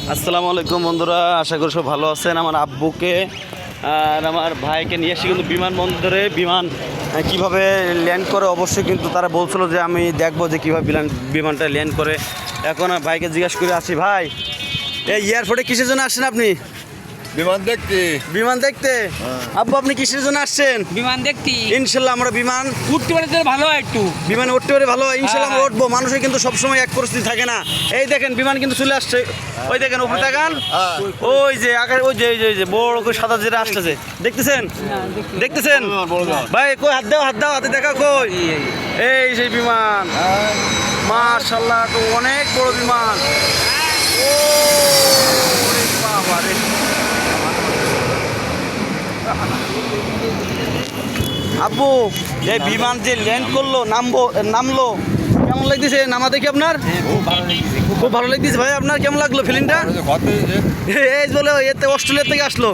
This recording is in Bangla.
আসসালামু আলাইকুম বন্ধুরা, আশা করি সব ভালো আছেন। আমার আব্বুকে আর আমার ভাইকে নিয়ে এসে কিন্তু বিমানবন্দরে বিমান কিভাবে ল্যান্ড করে অবশ্যই কিন্তু তারা বলছিল যে আমি দেখবো যে কীভাবে বিমানটা ল্যান্ড করে। এখন আর ভাইকে জিজ্ঞাসা করে আসি, ভাই এই এয়ারপোর্টে কিসের জন্য আসছেন আপনি? বিমান দেখতে। বিমান দেখতে? আব্বু আপনি কিসের জন্য আসছেন? বিমান দেখতি ইনশাল্লাহ আমরা বিমান উঠতে পারে ভালো হয় একটু। বিমানে উঠতে পারে ভালো হয়, ইনশাল্লাহ আমরা উঠবো। মানুষের কিন্তু সবসময় এক পরিস্থিতি থাকে না। এই দেখেন বিমান কিন্তু চলে আসছে, ওই দেখেন উপরে তাকান, ওই যে আকাশ, ওই যে ওই যে বড় করে সাদা যেটা আসতেছে, দেখতেছেন? দেখতেছেন ভাই? কই হাত দাও, হাত দাও, হাতে দেখা কই? এই সেই বিমান, মাশাআল্লাহ, তো অনেক বড় বিমান। ও বাবা রে, আব্বু এই বিমান যে ল্যান্ড করলো, নামলো, কেমন লাগতেছে নামা দেখি আপনার? খুব ভালো লাগতেছে ভাই। আপনার কেমন লাগলো ফিলিংটা? এই বলে এতে অস্ট্রেলিয়া থেকে আসলো।